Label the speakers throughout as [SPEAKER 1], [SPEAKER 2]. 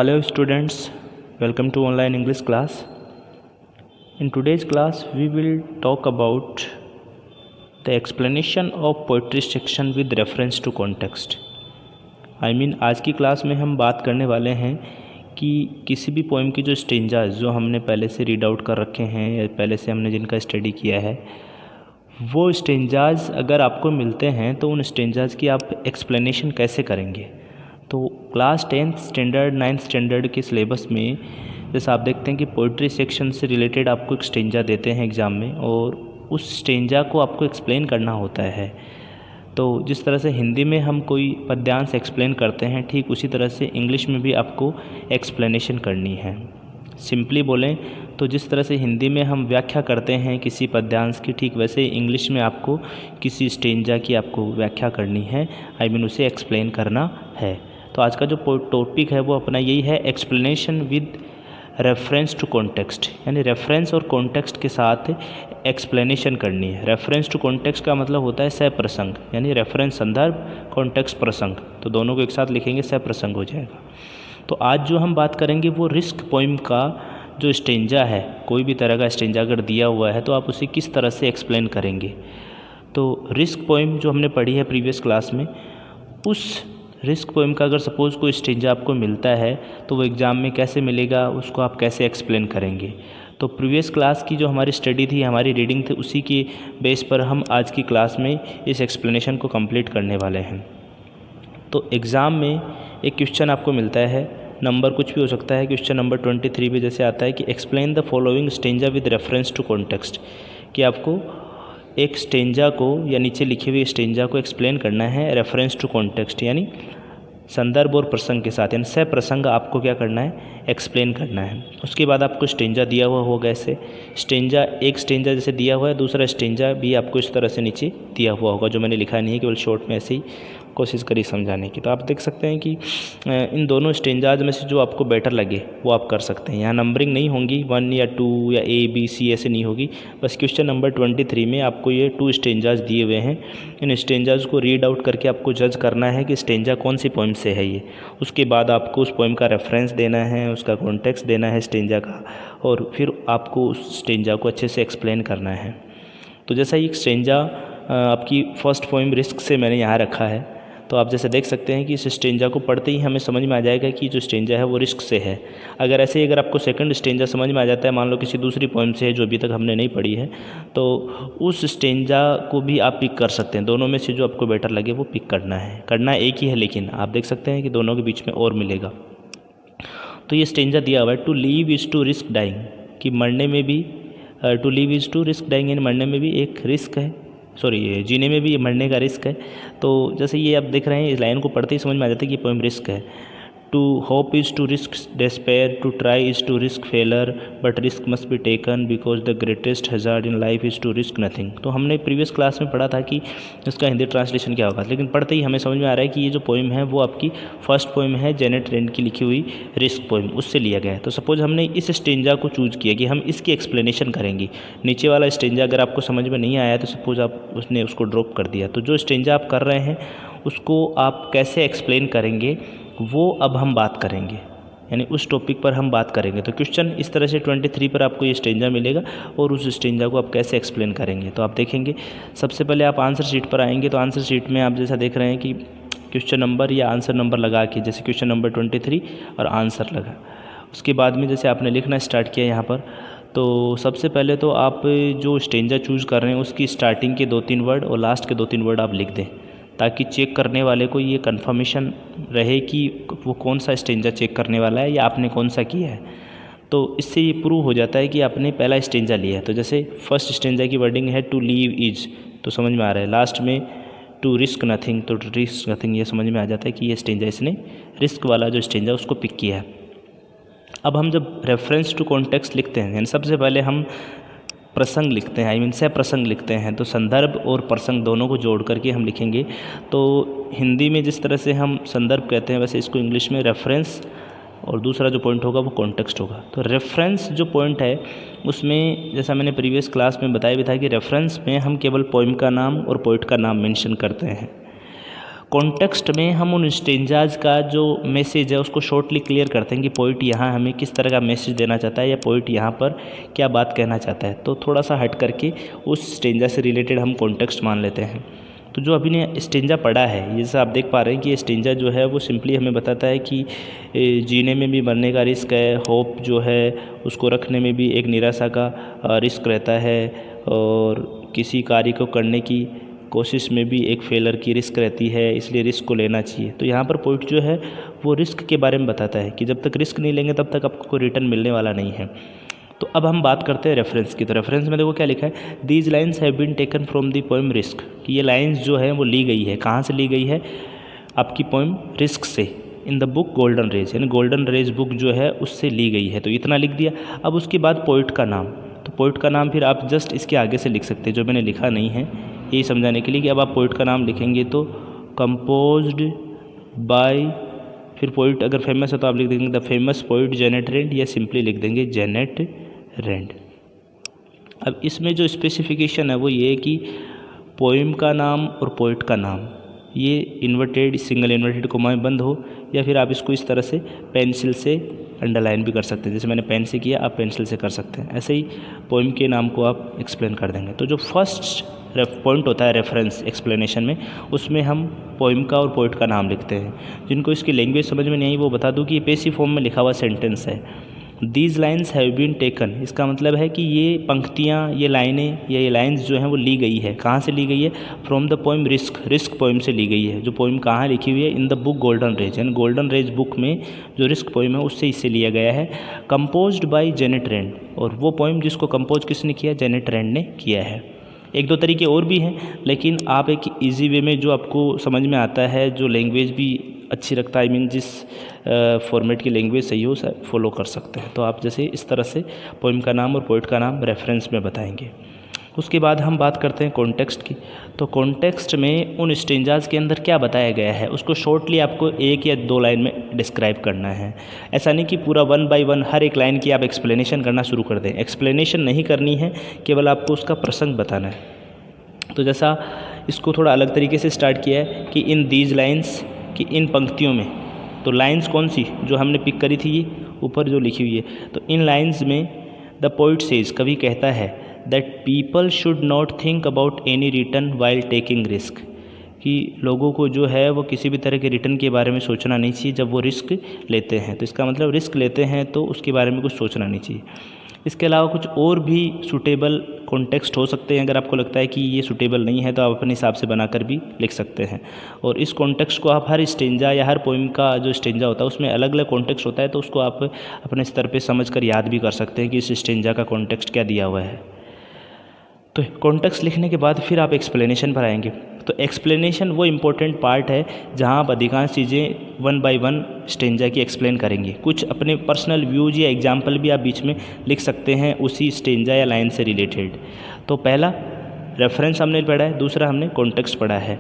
[SPEAKER 1] Hello students, welcome to online English class. In today's class we will talk about the explanation of poetry section with reference to context. आज की class में हम बात करने वाले हैं कि किसी भी पोएम की जो स्टेंजाज जो हमने पहले से रीड आउट कर रखे हैं या पहले से हमने जिनका स्टडी किया है, वो स्टेंजाज अगर आपको मिलते हैं तो उन स्टेंजाज की आप एक्सप्लेनेशन कैसे करेंगे। तो class 10th standard 9th standard के सिलेबस में जैसा आप देखते हैं कि पोइट्री सेक्शन से रिलेटेड आपको एक स्टेंजा देते हैं एग्ज़ाम में और उस स्टेंजा को आपको एक्सप्लेन करना होता है। तो जिस तरह से हिंदी में हम कोई पद्यांश एक्सप्लेन करते हैं, ठीक उसी तरह से इंग्लिश में भी आपको एक्सप्लेनेशन करनी है। सिंपली बोलें तो जिस तरह से हिंदी में हम व्याख्या करते हैं किसी पद्यांश की, ठीक वैसे इंग्लिश में आपको किसी स्टेंजा की आपको व्याख्या करनी है, उसे एक्सप्लेन करना है। तो आज का जो टॉपिक है वो अपना यही है, explanation with reference to context, यानी रेफरेंस और कॉन्टेक्स्ट के साथ एक्सप्लेनेशन करनी है। रेफरेंस टू कॉन्टेक्स्ट का मतलब होता है सह प्रसंग, यानी रेफरेंस संदर्भ, कॉन्टेक्स्ट प्रसंग, तो दोनों को एक साथ लिखेंगे सह प्रसंग हो जाएगा। तो आज जो हम बात करेंगे वो रिस्क पोइम का जो स्टेंजा है, कोई भी तरह का स्टेंजा अगर दिया हुआ है तो आप उसे किस तरह से एक्सप्लेन करेंगे। तो रिस्क पोइम जो हमने पढ़ी है प्रीवियस क्लास में, उस रिस्क पोइम का अगर सपोज़ कोई स्टेंजा आपको मिलता है तो वो एग्ज़ाम में कैसे मिलेगा, उसको आप कैसे एक्सप्लेन करेंगे। तो प्रीवियस क्लास की जो हमारी स्टडी थी, हमारी रीडिंग थी, उसी की बेस पर हम आज की क्लास में इस एक्सप्लेनेशन को कंप्लीट करने वाले हैं। तो एग्ज़ाम में एक क्वेश्चन आपको मिलता है, नंबर कुछ भी हो सकता है, क्वेश्चन नंबर 23 पे जैसे आता है कि explain the following stanza with reference to context, कि आपको एक स्टेंजा को या नीचे लिखे हुए स्टेंजा को एक्सप्लेन करना है रेफरेंस टू कॉन्टेक्स्ट, यानी संदर्भ और प्रसंग के साथ, यानी सह प्रसंग आपको क्या करना है, एक्सप्लेन करना है। उसके बाद आपको स्टेंजा दिया हुआ होगा, ऐसे स्टेंजा, एक स्टेंजा जैसे दिया हुआ है, दूसरा स्टेंजा भी आपको इस तरह से नीचे दिया हुआ होगा, जो मैंने लिखा नहीं है, केवल शॉर्ट में ऐसे ही कोशिश करी समझाने की। तो आप देख सकते हैं कि इन दोनों स्टेंजाज में से जो आपको बेटर लगे वो आप कर सकते हैं। यहाँ नंबरिंग नहीं होंगी 1 या 2 या A B C ऐसे नहीं होगी, बस क्वेश्चन नंबर 23 में आपको ये 2 स्टेंजाज दिए हुए हैं। इन स्टेंजाज को रीड आउट करके आपको जज करना है कि स्टेंजा कौन सी पोइम से है ये। उसके बाद आपको उस पोइम का रेफरेंस देना है, उसका कॉन्टेक्स्ट देना है स्टेंजा का, और फिर आपको उस स्टेंजा को अच्छे से एक्सप्लेन करना है। तो जैसा ये स्टेंजा आपकी फर्स्ट पोइम रिस्क से मैंने यहाँ रखा है, तो आप जैसे देख सकते हैं कि इस स्टेंजा को पढ़ते ही हमें समझ में आ जाएगा कि जो स्टेंजा है वो रिस्क से है। अगर ऐसे ही अगर आपको सेकंड स्टेंजा समझ में आ जाता है, मान लो किसी दूसरी पोइम से है जो अभी तक हमने नहीं पढ़ी है, तो उस स्टेंजा को भी आप पिक कर सकते हैं। दोनों में से जो आपको बेटर लगे वो पिक करना एक ही है, लेकिन आप देख सकते हैं कि दोनों के बीच में और मिलेगा। तो ये स्टेंजा दिया हुआ है, to live is to risk dying, कि मरने में भी, to live is to risk dying, यानी मरने में भी एक रिस्क है, सॉरी जीने में भी मरने का रिस्क है। तो जैसे ये आप देख रहे हैं, इस लाइन को पढ़ते ही समझ में आ जाता है कि पोएम रिस्क है। To hope is to risk despair, to try is to risk failure, but risk must be taken because the greatest hazard in life is to risk nothing. तो हमने प्रीवियस क्लास में पढ़ा था कि इसका Hindi translation क्या होगा, लेकिन पढ़ते ही हमें समझ में आ रहा है कि ये जो पोएम है वो आपकी फर्स्ट पोएम है, जेनेट रेंड की लिखी हुई रिस्क पोएम, उससे लिया गया है। तो सपोज हमने इस स्टेंजा को चूज़ किया कि हम इसकी एक्सप्लेनेशन करेंगे। नीचे वाला स्टेंजा अगर आपको समझ में नहीं आया तो सपोज आप उसने उसको ड्रॉप कर दिया, तो जो स्टेंजा आप कर रहे हैं उसको आप कैसे एक्सप्लेन करेंगे वो अब हम बात करेंगे, यानी उस टॉपिक पर हम बात करेंगे। तो क्वेश्चन इस तरह से 23 पर आपको ये स्टेंजा मिलेगा और उस स्टेंजा को आप कैसे एक्सप्लेन करेंगे। तो आप देखेंगे, सबसे पहले आप आंसर शीट पर आएंगे, तो आंसर शीट में आप जैसा देख रहे हैं कि क्वेश्चन नंबर या आंसर नंबर लगा के, जैसे क्वेश्चन नंबर 23 और आंसर लगा, उसके बाद में जैसे आपने लिखना स्टार्ट किया यहाँ पर, तो सबसे पहले तो आप जो स्टेंजा चूज़ कर रहे हैं उसकी स्टार्टिंग के 2-3 वर्ड और लास्ट के 2-3 वर्ड आप लिख दें, ताकि चेक करने वाले को ये कंफर्मेशन रहे कि वो कौन सा स्टेंजा चेक करने वाला है या आपने कौन सा किया है। तो इससे ये प्रूव हो जाता है कि आपने पहला स्टेंजा लिया है। तो जैसे फर्स्ट स्टेंजा की वर्डिंग है टू लीव इज, तो समझ में आ रहा है। लास्ट में टू रिस्क नथिंग, तो रिस्क नथिंग, ये समझ में आ जाता है कि ये स्टेंजा इसने रिस्क वाला जो स्टेंजा उसको पिक किया है। अब हम जब रेफरेंस टू कॉन्टेक्स्ट लिखते हैं, यानी सबसे पहले हम प्रसंग लिखते हैं, सह प्रसंग लिखते हैं, तो संदर्भ और प्रसंग दोनों को जोड़ करके हम लिखेंगे। तो हिंदी में जिस तरह से हम संदर्भ कहते हैं, वैसे इसको इंग्लिश में रेफरेंस, और दूसरा जो पॉइंट होगा वो कॉन्टेक्स्ट होगा। तो रेफरेंस जो पॉइंट है उसमें, जैसा मैंने प्रीवियस क्लास में बताया भी था कि रेफरेंस में हम केवल पोइम का नाम और पोइट का नाम मेंशन करते हैं। कॉन्टेक्स्ट में हम उन स्टेंजाज का जो मैसेज है उसको शॉर्टली क्लियर करते हैं कि पोइट यहाँ हमें किस तरह का मैसेज देना चाहता है या पोइट यहाँ पर क्या बात कहना चाहता है। तो थोड़ा सा हट करके उस स्टेंजा से रिलेटेड हम कॉन्टेक्स्ट मान लेते हैं। तो जो अभी ने स्टेंजा पढ़ा है, जैसे आप देख पा रहे हैं कि ये स्टेंजा जो है वो सिंपली हमें बताता है कि जीने में भी मरने का रिस्क है, होप जो है उसको रखने में भी एक निराशा का रिस्क रहता है, और किसी कार्य को करने की कोशिश में भी एक फेलर की रिस्क रहती है, इसलिए रिस्क को लेना चाहिए। तो यहाँ पर पोइट जो है वो रिस्क के बारे में बताता है कि जब तक रिस्क नहीं लेंगे तब तक आपको कोई रिटर्न मिलने वाला नहीं है। तो अब हम बात करते हैं रेफरेंस की। तो रेफरेंस में देखो क्या लिखा है, these lines have been taken from the poem risk, कि ये लाइन्स जो है वो ली गई है, कहाँ से ली गई है, आपकी पोएम रिस्क से, in the book Golden Rays, यानी गोल्डन रेज बुक जो है उससे ली गई है। तो इतना लिख दिया। अब उसके बाद पोइट का नाम, तो पोइट का नाम फिर आप जस्ट इसके आगे से लिख सकते हैं, जो मैंने लिखा नहीं है यही समझाने के लिए कि अब आप पोइट का नाम लिखेंगे तो कंपोज्ड बाय, फिर पोइट अगर फेमस है तो आप लिख देंगे the famous poet Janet Rand, या सिंपली लिख देंगे जेनेट रैंड। अब इसमें जो स्पेसिफिकेशन है वो ये है कि पोइम का नाम और पोइट का नाम ये इन्वर्टेड, सिंगल इन्वर्टेड कोमा में बंद हो, या फिर आप इसको इस तरह से पेंसिल से अंडरलाइन भी कर सकते हैं, जैसे मैंने पेन से किया आप पेंसिल से कर सकते हैं। ऐसे ही पोइम के नाम को आप एक्सप्लेन कर देंगे। तो जो फर्स्ट पॉइंट होता है रेफरेंस एक्सप्लेनेशन में, उसमें हम पोइम का और पोइट का नाम लिखते हैं। जिनको इसकी लैंग्वेज समझ में नहीं आई वो बता दूं कि ये पैसिव फॉर्म में लिखा हुआ सेंटेंस है। These lines have been taken, इसका मतलब है कि ये पंक्तियाँ, ये लाइनें या ये लाइन्स जो हैं वो ली गई है। कहाँ से ली गई है, from the poem risk, risk poem से ली गई है। जो पोइम कहाँ लिखी हुई है, in the book Golden Rays, यानी गोल्डन रेज बुक में जो रिस्क पोइम है उससे इसे लिया गया है। कंपोज्ड बाय जेनेट रैंड, और वो पोइम जिसको कंपोज किसने किया, जेनेट रैंड ने किया है। एक दो तरीके और भी हैं, लेकिन आप एक इजी वे में जो आपको समझ में आता है, जो लैंग्वेज भी अच्छी रखता है, आई मीन जिस फॉर्मेट की लैंग्वेज सही हो उसे फॉलो कर सकते हैं। तो आप जैसे इस तरह से पोइम का नाम और पोइट का नाम रेफरेंस में बताएंगे। उसके बाद हम बात करते हैं कॉन्टेक्स्ट की। तो कॉन्टेक्स्ट में उन स्टेंजाज के अंदर क्या बताया गया है उसको शॉर्टली आपको एक या दो लाइन में डिस्क्राइब करना है। ऐसा नहीं कि पूरा 1 बाय 1 हर एक लाइन की आप एक्सप्लेनेशन करना शुरू कर दें। एक्सप्लेनेशन नहीं करनी है, केवल आपको उसका प्रसंग बताना है। तो जैसा इसको थोड़ा अलग तरीके से स्टार्ट किया है कि इन दीज लाइन्स, कि इन पंक्तियों में, तो लाइन्स कौन सी जो हमने पिक करी थी, ये ऊपर जो लिखी हुई है, तो इन लाइन्स में द पोइट सेज, कवि कहता है, that people should not think about any return while taking risk, कि लोगों को जो है वो किसी भी तरह के रिटर्न के बारे में सोचना नहीं चाहिए जब वो रिस्क लेते हैं। तो इसका मतलब रिस्क लेते हैं तो उसके बारे में कुछ सोचना नहीं चाहिए। इसके अलावा कुछ और भी सूटेबल कॉन्टेक्स्ट हो सकते हैं। अगर आपको लगता है कि ये सूटेबल नहीं है तो आप अपने हिसाब से बनाकर भी लिख सकते हैं। और इस कॉन्टेक्स्ट को आप हर स्टेंजा या हर पोइम का जो स्टेंजा होता है उसमें अलग अलग कॉन्टेक्स्ट होता है, तो उसको आप अपने स्तर पे समझकर याद भी कर सकते हैं कि इस स्टेंजा का कॉन्टेक्स्ट क्या दिया हुआ है। तो कॉन्टेक्स्ट लिखने के बाद फिर आप एक्सप्लेनेशन पर आएंगे। तो एक्सप्लेनेशन वो इम्पोर्टेंट पार्ट है जहाँ आप अधिकांश चीज़ें 1 बाय 1 स्टेंजा की एक्सप्लेन करेंगे। कुछ अपने पर्सनल व्यूज या एग्जाम्पल भी आप बीच में लिख सकते हैं उसी स्टेंजा या लाइन से रिलेटेड। तो पहला रेफरेंस हमने पढ़ा है, दूसरा हमने कॉन्टेक्स्ट पढ़ा है।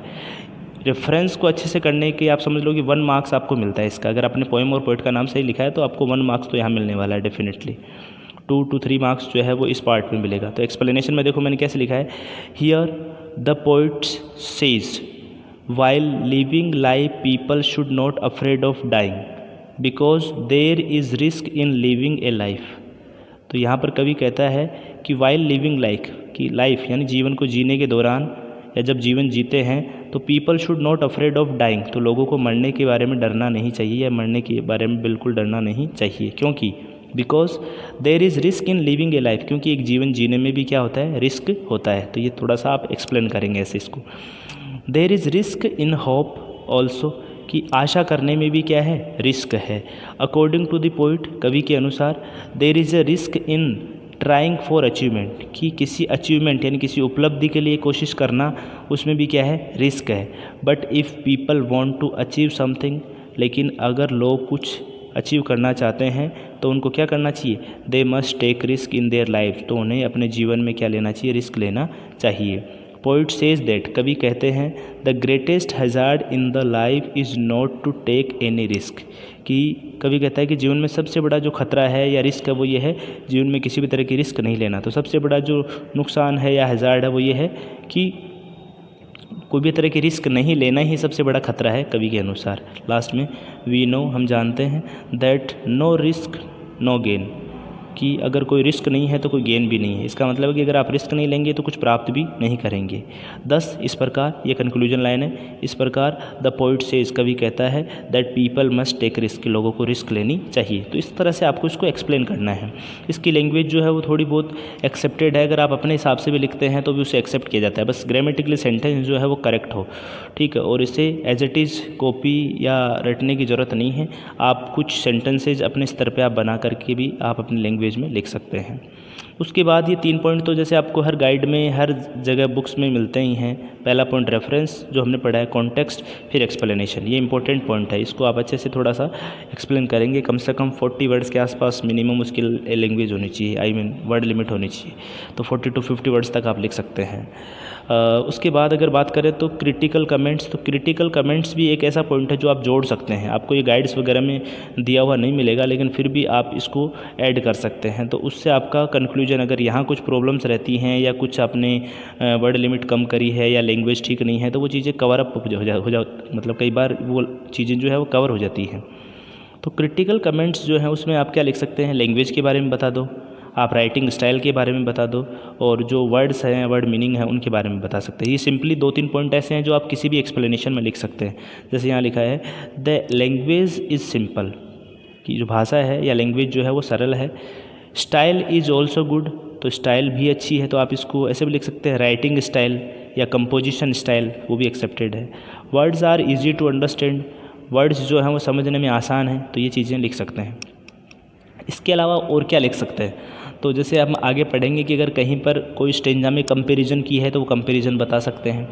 [SPEAKER 1] रेफरेंस को अच्छे से करने के आप समझ लो कि 1 मार्क्स आपको मिलता है इसका। अगर आपने पोएम और पोइट का नाम सही लिखा है तो आपको 1 मार्क्स तो यहाँ मिलने वाला है डेफिनेटली। 2 to 3 मार्क्स जो है वो इस पार्ट में मिलेगा। तो एक्सप्लेनेशन में देखो मैंने कैसे लिखा है, here the poet says while living life people should not afraid of dying because there is risk in living a life. तो यहाँ पर कवि कहता है कि वाइल लिविंग लाइफ, कि लाइफ यानी जीवन को जीने के दौरान या जब जीवन जीते हैं तो people should not afraid of dying, तो लोगों को मरने के बारे में डरना नहीं चाहिए या मरने के बारे में बिल्कुल डरना नहीं चाहिए। क्योंकि because there is risk in living a life, क्योंकि एक जीवन जीने में भी क्या होता है, रिस्क होता है। तो ये थोड़ा सा आप एक्सप्लेन करेंगे ऐसे इसको। There is risk in hope also, कि आशा करने में भी क्या है, रिस्क है। अकॉर्डिंग टू द पोइट, कवि के अनुसार, there is a risk in trying for achievement, कि किसी अचीवमेंट यानी किसी उपलब्धि के लिए कोशिश करना, उसमें भी क्या है, रिस्क है। But if people want to achieve something, लेकिन अगर लोग कुछ अचीव करना चाहते हैं तो उनको क्या करना चाहिए, they must take risk in their life, तो उन्हें अपने जीवन में क्या लेना चाहिए, रिस्क लेना चाहिए। पोइट सेज दैट, कवि कहते हैं, the greatest hazard in the life is not to take any risk, कि कवि कहता है कि जीवन में सबसे बड़ा जो खतरा है या रिस्क है वो ये है, जीवन में किसी भी तरह की रिस्क नहीं लेना। तो सबसे बड़ा जो नुकसान है या हैज़ार्ड है वो ये है कि कोई भी तरह की रिस्क नहीं लेना ही सबसे बड़ा खतरा है कवि के अनुसार। लास्ट में वी नो, हम जानते हैं, that no risk no gain, कि अगर कोई रिस्क नहीं है तो कोई गेन भी नहीं है। इसका मतलब है कि अगर आप रिस्क नहीं लेंगे तो कुछ प्राप्त भी नहीं करेंगे। दस इस प्रकार, ये कंक्लूजन लाइन है, इस प्रकार द पोइट से, इस कवि कहता है that people must take risk, लोगों को रिस्क लेनी चाहिए। तो इस तरह से आपको इसको एक्सप्लेन करना है। इसकी लैंग्वेज जो है वो थोड़ी बहुत एक्सेप्टेड है, अगर आप अपने हिसाब से भी लिखते हैं तो भी उसे एक्सेप्ट किया जाता है, बस ग्रामेटिकली सेंटेंस जो है वो करेक्ट हो, ठीक है। और इसे एज इट इज़ कॉपी या रटने की ज़रूरत नहीं है, आप कुछ सेंटेंसेज अपने स्तर पर आप बना करके भी आप अपनी लैंग्वेज में लिख सकते हैं। उसके बाद ये 3 पॉइंट तो जैसे आपको हर गाइड में, हर जगह बुक्स में मिलते ही हैं। पहला पॉइंट रेफरेंस जो हमने पढ़ा है, कॉन्टेक्स्ट, फिर एक्सप्लेनेशन, ये इंपॉर्टेंट पॉइंट है। इसको आप अच्छे से थोड़ा सा एक्सप्लेन करेंगे, कम से कम 40 वर्ड्स के आसपास मिनिमम उसकी लैंग्वेज होनी चाहिए, आई मीन वर्ड लिमिट होनी चाहिए। तो 40 to 50 वर्ड्स तक आप लिख सकते हैं। उसके बाद अगर बात करें तो क्रिटिकल कमेंट्स, तो क्रिटिकल कमेंट्स भी एक ऐसा पॉइंट है जो आप जोड़ सकते हैं। आपको ये गाइड्स वगैरह में दिया हुआ नहीं मिलेगा, लेकिन फिर भी आप इसको ऐड कर सकते हैं। तो उससे आपका कंक्लूजन, अगर यहाँ कुछ प्रॉब्लम्स रहती हैं या कुछ आपने वर्ड लिमिट कम करी है या लैंग्वेज ठीक नहीं है, तो वो चीज़ें कवर अप हो जा मतलब कई बार वो चीज़ें जो है वो कवर हो जाती हैं। तो क्रिटिकल कमेंट्स जो हैं उसमें आप क्या लिख सकते हैं, लैंग्वेज के बारे में बता दो, आप राइटिंग स्टाइल के बारे में बता दो, और जो वर्ड्स हैं, वर्ड मीनिंग है, उनके बारे में बता सकते हैं। ये सिंपली 2-3 पॉइंट ऐसे हैं जो आप किसी भी एक्सप्लेनेशन में लिख सकते हैं। जैसे यहाँ लिखा है द लैंग्वेज इज़ सिंपल, कि जो भाषा है या लैंग्वेज जो है वो सरल है। स्टाइल इज़ ऑल्सो गुड, तो स्टाइल भी अच्छी है, तो आप इसको ऐसे भी लिख सकते हैं, राइटिंग स्टाइल या कंपोजिशन स्टाइल, वो भी एक्सेप्टेड है। Words are easy to understand, words जो हैं वो समझने में आसान हैं, तो ये चीज़ें लिख सकते हैं। इसके अलावा और क्या लिख सकते हैं, तो जैसे हम आगे पढ़ेंगे कि अगर कहीं पर कोई स्टेंजा में कंपैरिजन की है तो वो कंपैरिजन बता सकते हैं।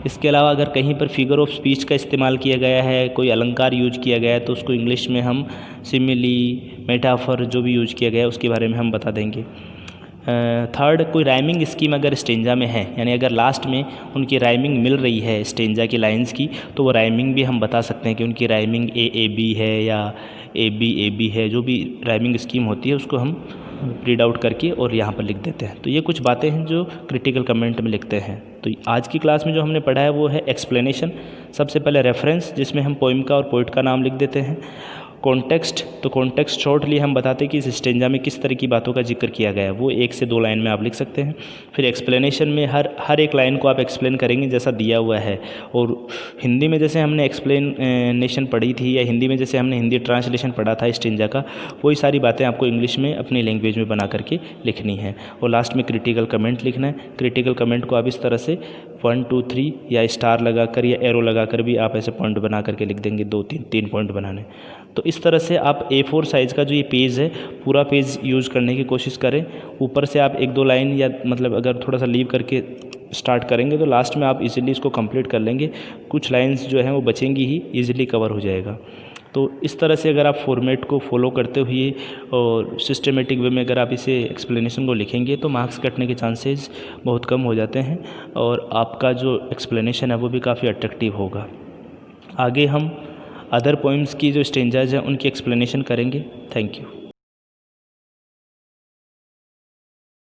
[SPEAKER 1] इसके अलावा अगर कहीं पर फिगर ऑफ स्पीच का इस्तेमाल किया गया है, कोई अलंकार यूज किया गया है, तो उसको इंग्लिश में हम सिमिली, मेटाफर जो भी यूज किया गया है उसके बारे में हम बता देंगे। थर्ड, कोई राइमिंग स्कीम अगर स्टेंजा में है, यानी अगर लास्ट में उनकी राइमिंग मिल रही है स्टेंजा की लाइंस की, तो वो राइमिंग भी हम बता सकते हैं कि उनकी राइमिंग ए बी है या ए बी है। जो भी राइमिंग स्कीम होती है उसको हम रीड आउट करके और यहाँ पर लिख देते हैं। तो ये कुछ बातें हैं जो क्रिटिकल कमेंट में लिखते हैं। तो आज की क्लास में जो हमने पढ़ा है वो है एक्सप्लेनेशन। सबसे पहले रेफरेंस, जिसमें हम पोइम का और पोइट का नाम लिख देते हैं। कॉन्टेक्स्ट, तो कॉन्टेक्स्ट शॉर्टली हम बताते हैं कि इस स्टेंजा में किस तरह की बातों का जिक्र किया गया है, वो 1 से 2 लाइन में आप लिख सकते हैं। फिर एक्सप्लेनेशन में हर एक लाइन को आप एक्सप्लेन करेंगे जैसा दिया हुआ है। और हिंदी में जैसे हमने एक्सप्लेनेशन पढ़ी थी, या हिंदी में जैसे हमने हिंदी ट्रांसलेशन पढ़ा था स्टेंजा का, वही सारी बातें आपको इंग्लिश में अपनी लैंग्वेज में बना करके लिखनी है। और लास्ट में क्रिटिकल कमेंट लिखना है। क्रिटिकल कमेंट को आप इस तरह से 1 2 3 या स्टार लगाकर या एरो लगाकर भी आप ऐसे पॉइंट बना करके लिख देंगे, 2-3 पॉइंट बनाने। तो इस तरह से आप A4 साइज़ का जो ये पेज है, पूरा पेज यूज़ करने की कोशिश करें। ऊपर से आप 1-2 लाइन या मतलब अगर थोड़ा सा लीव करके स्टार्ट करेंगे तो लास्ट में आप इजीली इसको कंप्लीट कर लेंगे। कुछ लाइंस जो हैं वो बचेंगी ही, इजीली कवर हो जाएगा। तो इस तरह से अगर आप फॉर्मेट को फॉलो करते हुए और सिस्टमेटिक वे में अगर आप इसे एक्सप्लेनेशन को लिखेंगे तो मार्क्स कटने के चांसेस बहुत कम हो जाते हैं, और आपका जो एक्सप्लेनेशन है वो भी काफ़ी अट्रैक्टिव होगा। आगे हम अदर पोइम्स की जो स्टेंजाज हैं उनकी एक्सप्लेनेशन करेंगे। Thank you.